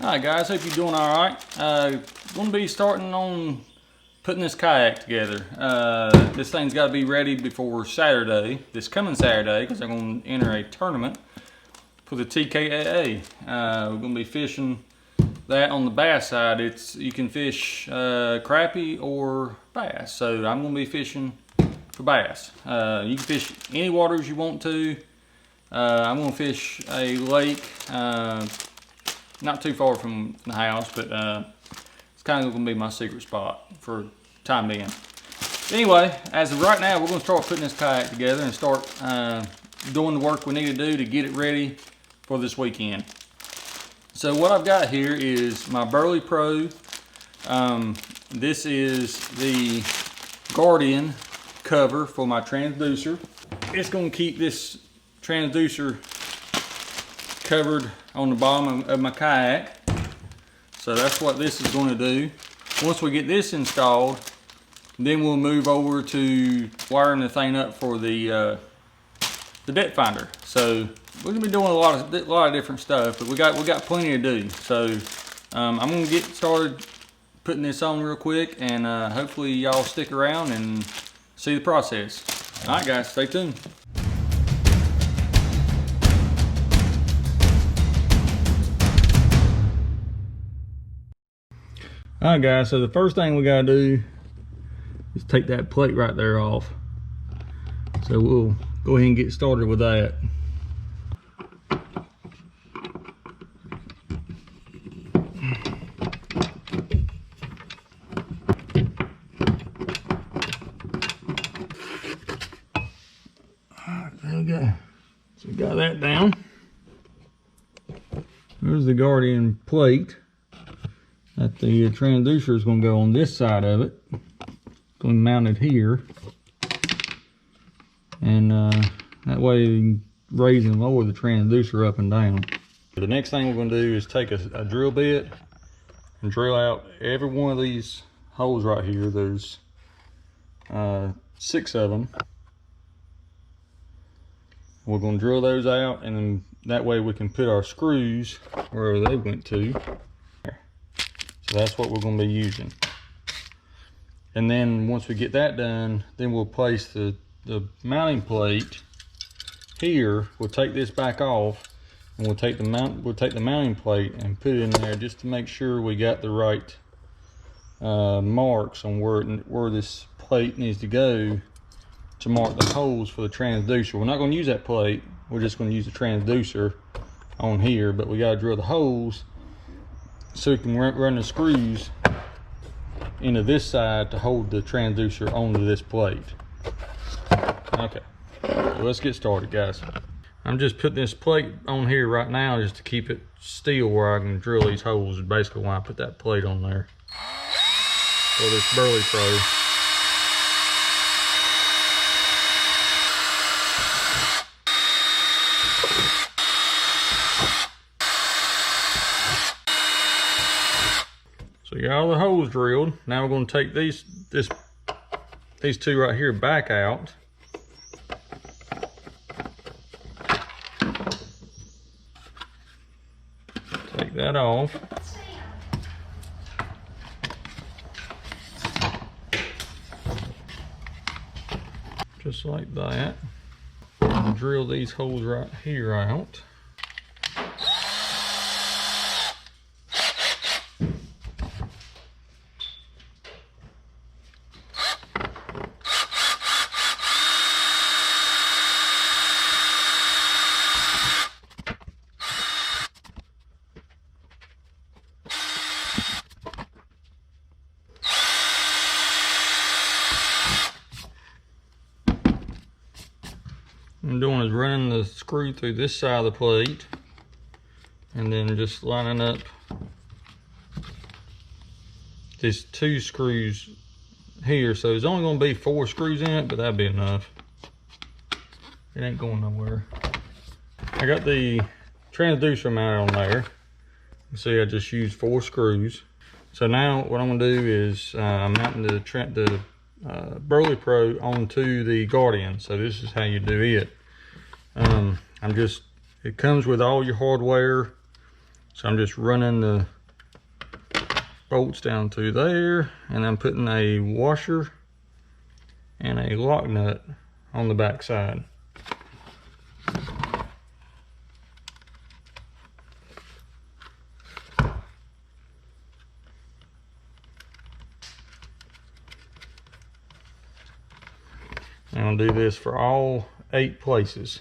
Alright guys, hope you're doing alright. Going to be starting on putting this kayak together. This thing's got to be ready before Saturday, this coming Saturday, because I'm going to enter a tournament for the TKAA. We're going to be fishing that on the bass side. You can fish crappie or bass, so I'm going to be fishing for bass. You can fish any waters you want to. I'm going to fish a lake not too far from the house, but it's kind of going to be my secret spot for time being. Anyway, as of right now, we're going to start putting this kayak together and start doing the work we need to do to get it ready for this weekend. So what I've got here is my Burley Pro. This is the Guardian cover for my transducer. It's going to keep this transducer covered on the bottom of my kayak. So that's what this is going to do. Once we get this installed, then we'll move over to wiring the thing up for the depth finder. So we're gonna be doing a lot of different stuff, but we got plenty to do. So I'm gonna get started putting this on real quick, and hopefully y'all stick around and see the process. All right, guys, stay tuned. All right, guys, so the first thing we gotta do is take that plate right there off. So we'll go ahead and get started with that. All right, there we go. So we got that down. There's the Guardian plate that the transducer is going to go on this side of it. Going to mount it here, and that way you can raise and lower the transducer up and down. The next thing we're going to do is take a drill bit and drill out every one of these holes right here. There's 6 of them. We're going to drill those out, and then that way we can put our screws where they went to. So that's what we're going to be using. And then once we get that done, then we'll place the mounting plate here. We'll take this back off, and we'll take the mounting plate and put it in there just to make sure we got the right marks on where this plate needs to go to mark the holes for the transducer. We're not going to use that plate. We're just going to use the transducer on here, but we got to drill the holes so we can run the screws into this side to hold the transducer onto this plate. Okay, so let's get started, guys. I'm just putting this plate on here right now just to keep it still where I can drill these holes. Basically why I put that plate on there for this Burley Pro. So you got all the holes drilled. Now we're going to take these two right here back out. Take that off. Just like that. And drill these holes right here out. What I'm doing is running the screw through this side of the plate and then just lining up these 2 screws here. So there's only going to be 4 screws in it, but that'd be enough. It ain't going nowhere. I got the transducer mounted on there. You see I just used 4 screws. So now what I'm going to do is I'm mounting the Burley Pro onto the Guardian. So this is how you do it. It comes with all your hardware So I'm just running the bolts down through there, and I'm putting a washer and a lock nut on the back side. And I'll do this for all 8 places.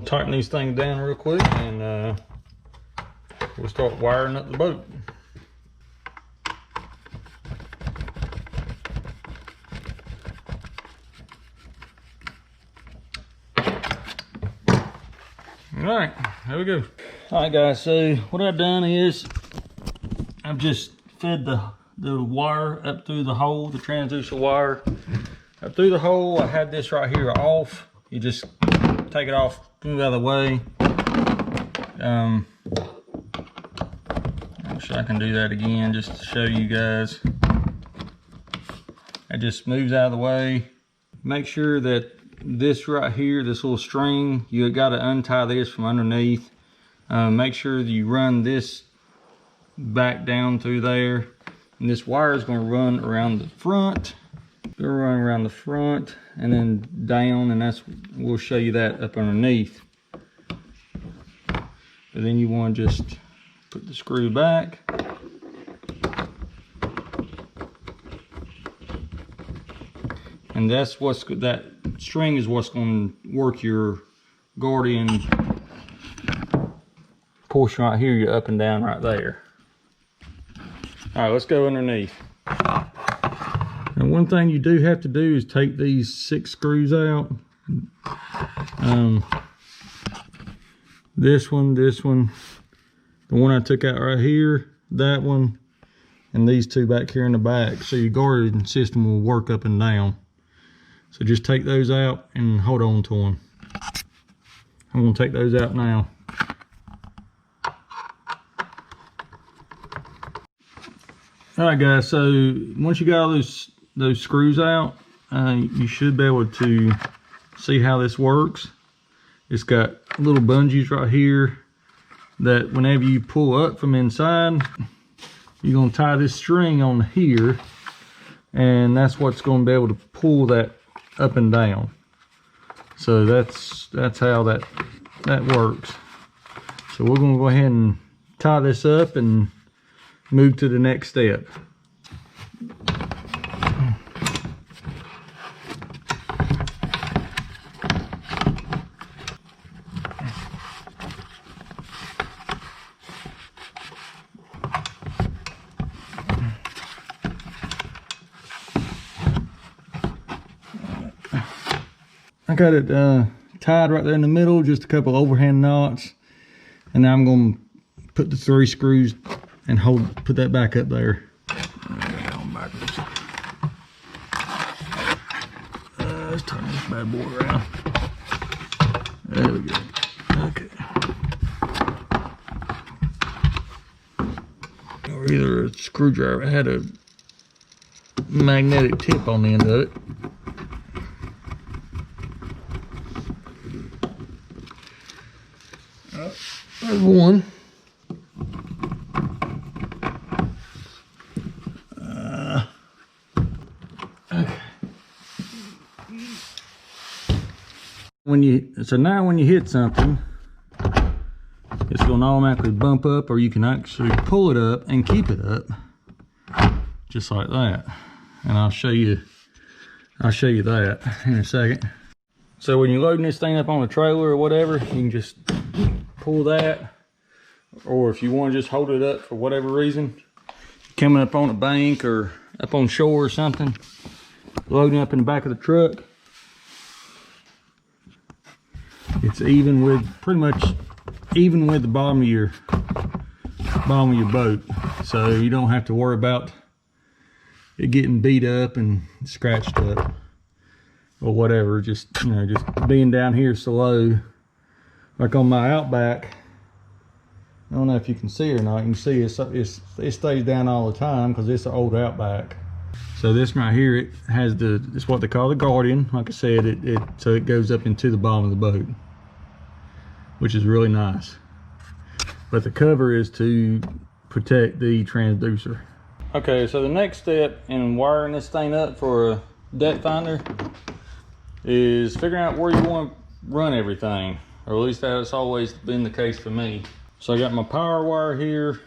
Tighten these things down real quick, and we'll start wiring up the boat. Alright, there we go. Alright guys, so what I've done is I've just fed the wire up through the hole, the transducer wire up through the hole. I had this right here off. You just take it off, move out of the way. I'm sure I can do that again just to show you guys. It just moves out of the way. Make sure that this right here, this little string, you got to untie this from underneath. Make sure that you run this back down through there, and this wire is going to run around the front. It'll run around the front and then down, and that's, we'll show you that up underneath. But then you want to just put the screw back. And that's what's, that string is what's going to work your Guardian portion right here, your up and down right there. All right, let's go underneath. And one thing you do have to do is take these 6 screws out. This one, the one I took out right here, that one, and these 2 back here in the back, so your guardian system will work up and down. So just take those out and hold on to them. I'm going to take those out now. Alright guys, so once you got all those screws out, you should be able to see how this works. It's got little bungees right here that whenever you pull up from inside, you're going to tie this string on here, and that's what's going to be able to pull that up and down. So that's how that works. So we're going to go ahead and tie this up and move to the next step. I got it tied right there in the middle, just a couple overhand knots, and now I'm going to put the 3 screws and put that back up there. Let's turn this bad boy around. There we go. Okay. Or either a screwdriver. It had a magnetic tip on the end of it. There's one. Okay. Now when you hit something, it's going to automatically bump up, or you can actually pull it up and keep it up, just like that. And I'll show you that in a second. So when you're loading this thing up on a trailer or whatever, you can just pull that, or if you want to just hold it up for whatever reason, coming up on a bank or up on shore or something, loading up in the back of the truck, it's even with, pretty much even with the bottom of your boat, so you don't have to worry about it getting beat up and scratched up. or whatever. Just, you know, just being down here so low, like on my Outback. I don't know if you can see it or not. You can see it stays down all the time because it's an old Outback. So this right here, it has it's what they call the Guardian. Like I said, so it goes up into the bottom of the boat, which is really nice. But the cover is to protect the transducer. Okay, so the next step in wiring this thing up for a depth finder is figuring out where you want to run everything, or at least that's always been the case for me. So I got my power wire here.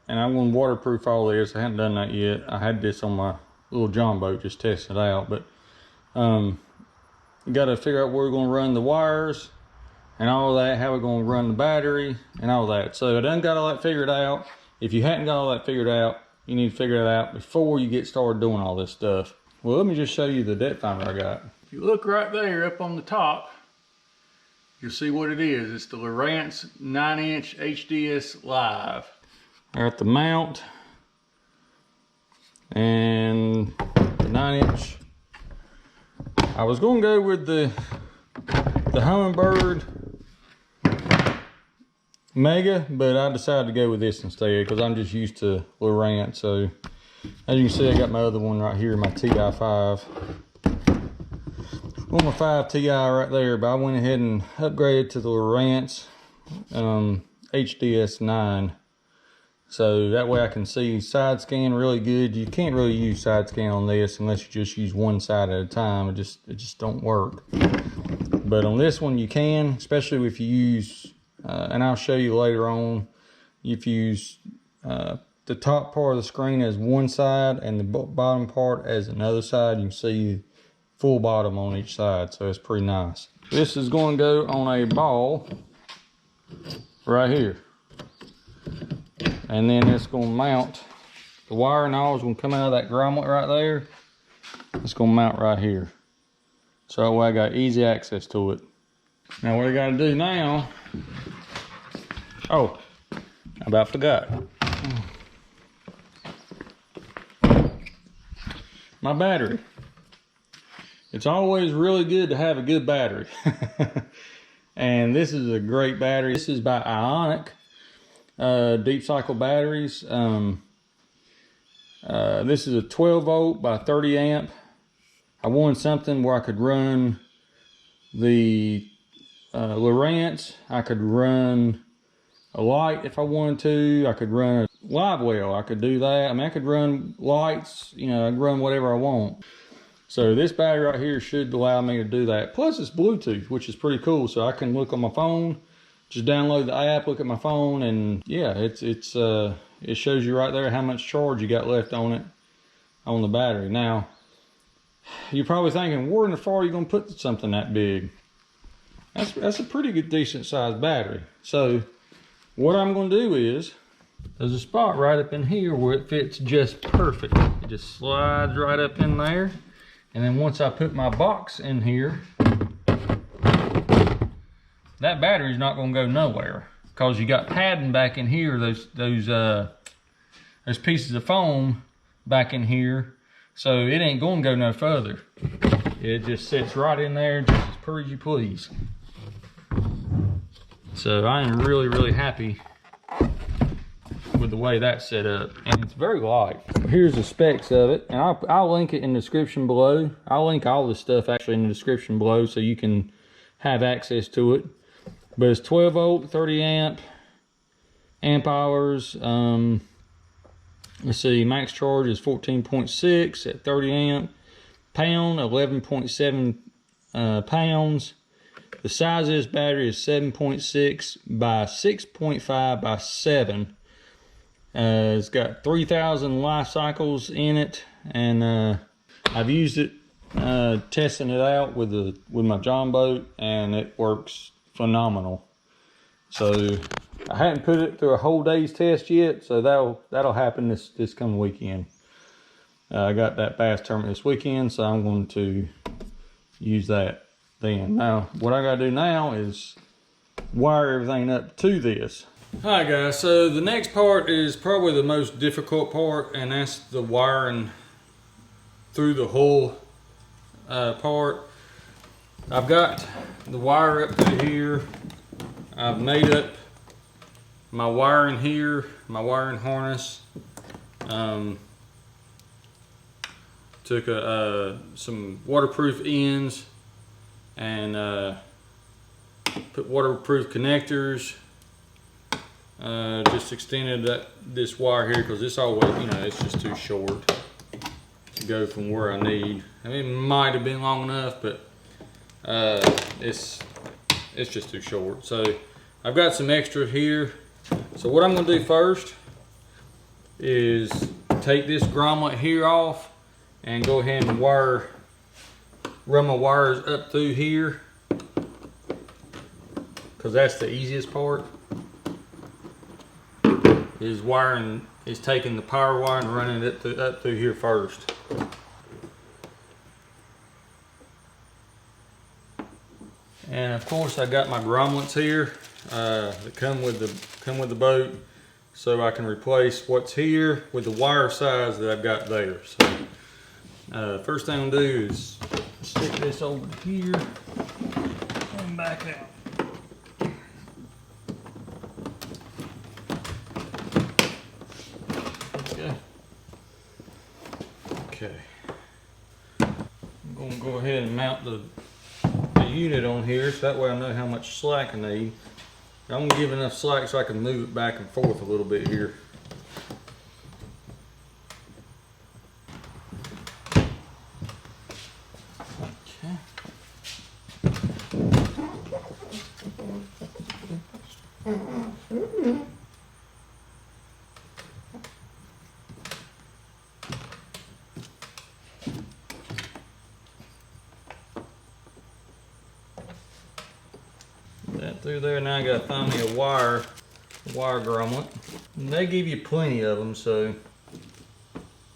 And I'm going to waterproof all this. I haven't done that yet. I had this on my little John boat, just testing it out. But you got to figure out where we're going to run the wires and all that, how we're going to run the battery and all that. So I done got all that figured out. If you hadn't got all that figured out, you need to figure it out before you get started doing all this stuff. Well, let me just show you the depth finder I got. If you look right there up on the top, you'll see what it is. It's the Lowrance 9-inch HDS Live. I got the mount and the 9-inch. I was going to go with the Humminbird Mega, but I decided to go with this instead because I'm just used to Lowrance. So as you can see, I got my other one right here, my TI5. On my 5 Ti right there, but I went ahead and upgraded to the Lowrance HDS 9. So that way I can see side scan really good. You can't really use side scan on this unless you just use one side at a time. It just don't work. But on this one you can, especially if you use, and I'll show you later on, if you use the top part of the screen as one side and the bottom part as another side, you can see full bottom on each side, so it's pretty nice. This is going to go on a ball right here. And then it's going to mount, the wire and all is going to come out of that grommet right there. It's going to mount right here. So that way I got easy access to it. Now what I got to do now, oh, I about forgot. My battery. It's always really good to have a good battery. And this is a great battery. This is by Ionic. Deep cycle batteries. This is a 12 volt by 30 amp. I wanted something where I could run the Lowrance. I could run a light if I wanted to. I could run a live well. I could do that. I mean, I could run lights. You know, I could run whatever I want. So this battery right here should allow me to do that. Plus it's Bluetooth, which is pretty cool. So I can look on my phone. Just download the app, look at my phone, and yeah, it shows you right there how much charge you got left on it, on the battery. Now, you're probably thinking, where in the far are you going to put something that big? That's a pretty good, decent sized battery. So, what I'm going to do is, there's a spot right up in here where it fits just perfect. It just slides right up in there, and then once I put my box in here, that battery's not going to go nowhere because you got padding back in here, those pieces of foam back in here, so it ain't going to go no further. It just sits right in there just as per as you please. So I am really happy with the way that's set up, and it's very light. Here's the specs of it, and I'll link it in the description below. I'll link all this stuff actually in the description below so you can have access to it. But it's 12 volt, 30 amp hours. Let's see, max charge is 14.6 at 30 amp. Pound, 11.7 pounds. The size of this battery is 7.6 by 6.5 by 7. It's got 3,000 life cycles in it, and I've used it testing it out with my John boat, and it works phenomenal. So I hadn't put it through a whole day's test yet, so that'll happen this coming weekend. I got that bass tournament this weekend, so I'm going to use that then. Now what I gotta do now is wire everything up to this. Alright guys, so the next part is probably the most difficult part, and that's the wiring through the whole part. I've got the wire up to here. I've made up my wiring here, my wiring harness. Took some waterproof ends and put waterproof connectors. Just extended this wire here because this always, you know, it's just too short to go from where I need. I mean, it might have been long enough, but it's just too short. So I've got some extra here. So what I'm going to do first is take this grommet here off and go ahead and run my wires up through here, because that's the easiest part. Is taking the power wire and running it up through here first. And of course I got my grommets here that come with the boat, so I can replace what's here with the wire size that I've got there. So first thing I'm gonna do is stick this over here and back out. Okay. I'm gonna go ahead and mount the unit on here, so that way I know how much slack I need. I'm gonna give enough slack so I can move it back and forth a little bit here. Okay. That through there. Now I gotta find me a wire grommet. And they give you plenty of them, so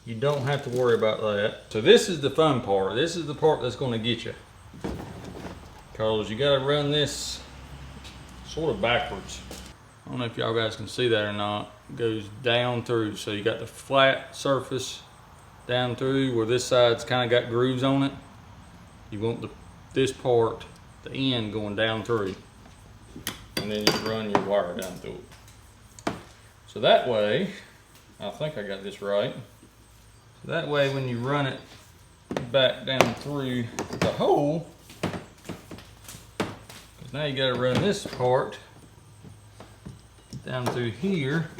you don't have to worry about that. So this is the fun part. This is the part that's gonna get you, because you gotta run this sort of backwards. I don't know if y'all guys can see that or not. It goes down through, so you got the flat surface down through where this side's kind of got grooves on it. You want this part, the end, going down through, and then you run your wire down through it. So that way, I think I got this right. So that way when you run it back down through the hole, because now you got to run this part down through here.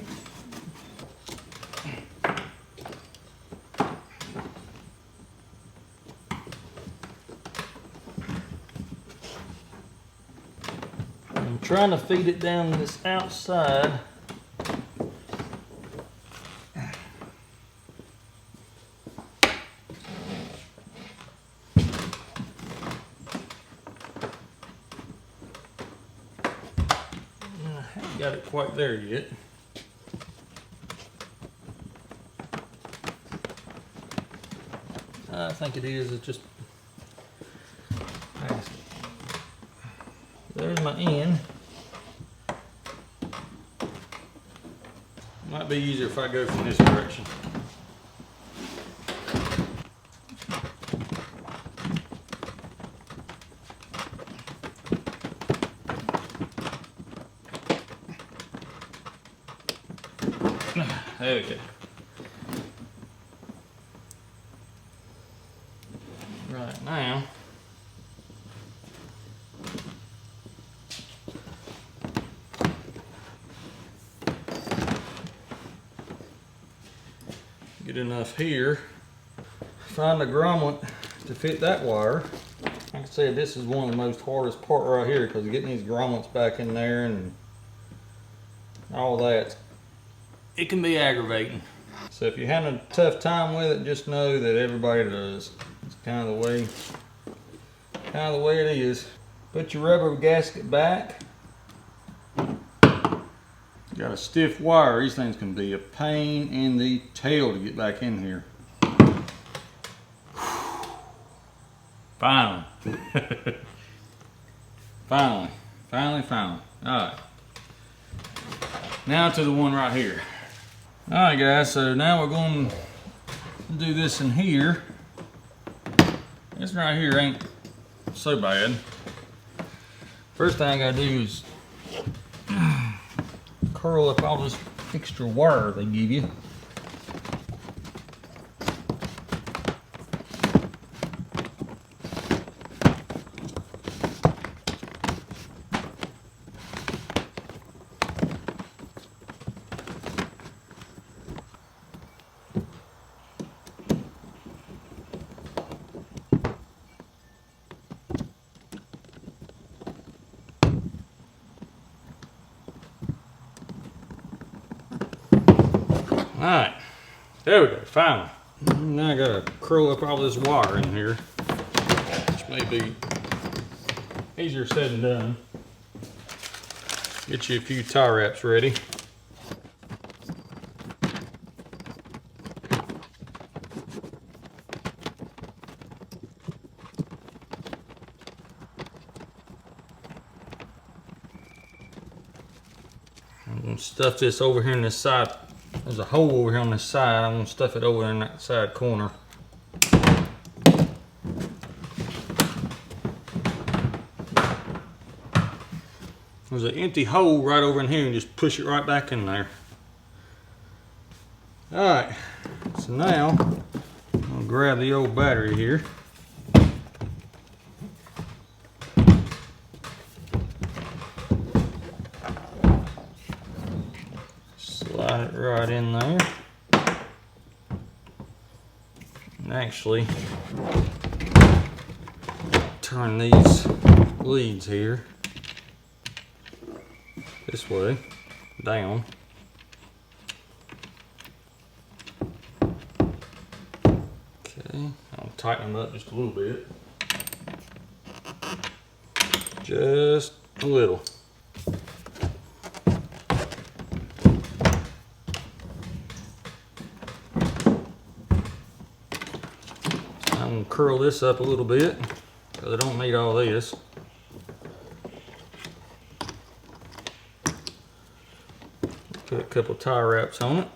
I'm trying to feed it down this outside. Got it quite there yet. I think it is. It's just there's my end. Might be easier if I go from this direction. There we go. Right now, get enough here. Find the grommet to fit that wire. Like I said, this is one of the most hardest part right here, because getting these grommets back in there and all that, it can be aggravating. So if you're having a tough time with it, just know that everybody does. It's kind of the way it is. Put your rubber gasket back. Got a stiff wire. These things can be a pain in the tail to get back in here. Finally. Finally. All right. Now to the one right here. All right, guys. So now we're going to do this in here. This This right here ain't so bad. First thing I gotta do is curl up all this extra wire they give you. Alright, there we go, finally. Now I gotta curl up all this wire in here, which may be easier said than done. Get you a few tie wraps ready. I'm gonna stuff this over here in this side. There's a hole over here on this side. I'm gonna stuff it over in that side corner. There's an empty hole right over in here, and just push it right back in there. Alright, so now I'll grab the old battery here. Slide it right in there. And actually turn these leads here this way, down. Okay, I'll tighten them up just a little bit. Just a little. I'm going to curl this up a little bit because I don't need all this. Put a couple tie wraps on it.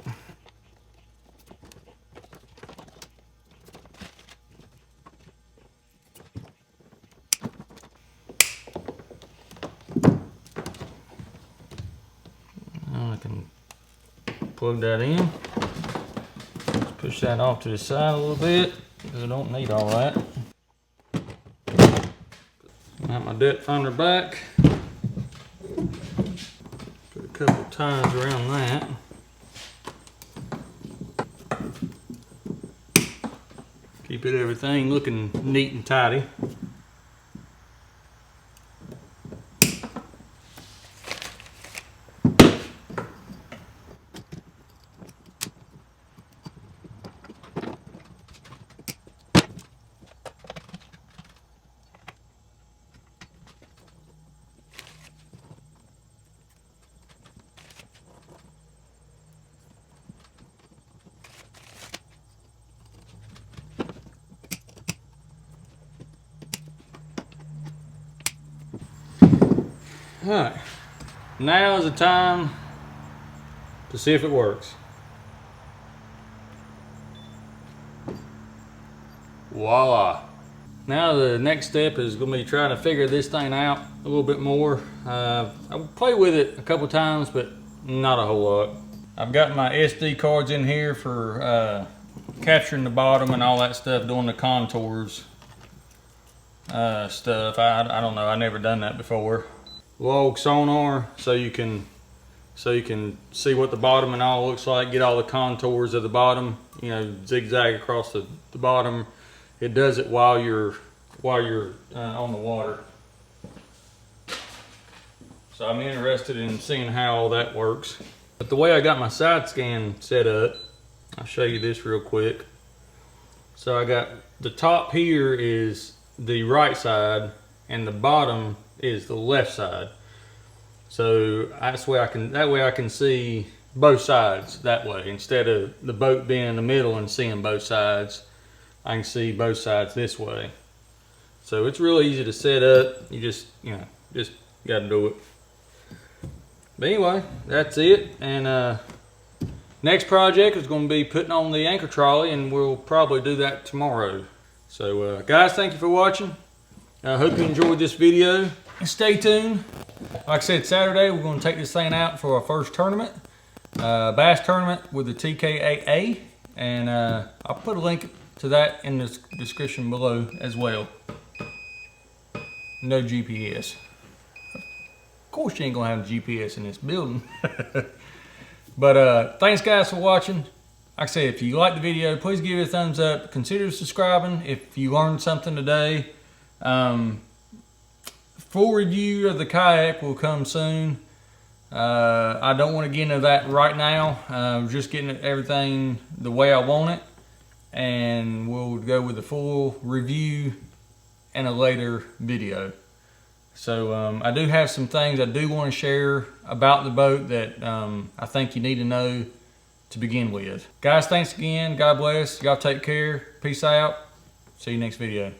Now I can plug that in. Just push that off to the side a little bit because I don't need all that. Got my depth finder back. Put a couple ties around that. Keep everything looking neat and tidy. Alright, now is the time to see if it works. Voila! Now the next step is going to be trying to figure this thing out a little bit more. I've played with it a couple times, but not a whole lot. I've got my SD cards in here for capturing the bottom and all that stuff, doing the contours stuff. I don't know, I've never done that before. Log sonar so you can see what the bottom and all looks like, get all the contours of the bottom, you know, zigzag across the bottom. It does it while you're on the water. So I'm interested in seeing how all that works. But the way I got my side scan set up, I'll show you this real quick. So I got the top here is the right side and the bottom is the left side. So that way I can see both sides that way. Instead of the boat being in the middle and seeing both sides, I can see both sides this way. So it's really easy to set up. You just got to do it. But anyway, that's it. And next project is going to be putting on the anchor trolley, and we'll probably do that tomorrow. So guys, thank you for watching. I hope you enjoyed this video. And stay tuned. Like I said, Saturday we're going to take this thing out for our first tournament. Bass tournament with the TKAA. And I'll put a link to that in the description below as well. No GPS. Of course you ain't going to have GPS in this building. But thanks guys for watching. Like I said, if you like the video, please give it a thumbs up. Consider subscribing if you learned something today. Full review of the kayak will come soon. I don't want to get into that right now. I'm just getting everything the way I want it. And we'll go with the full review in a later video. So I do have some things I do want to share about the boat that I think you need to know to begin with. Guys, thanks again. God bless. Y'all take care. Peace out. See you next video.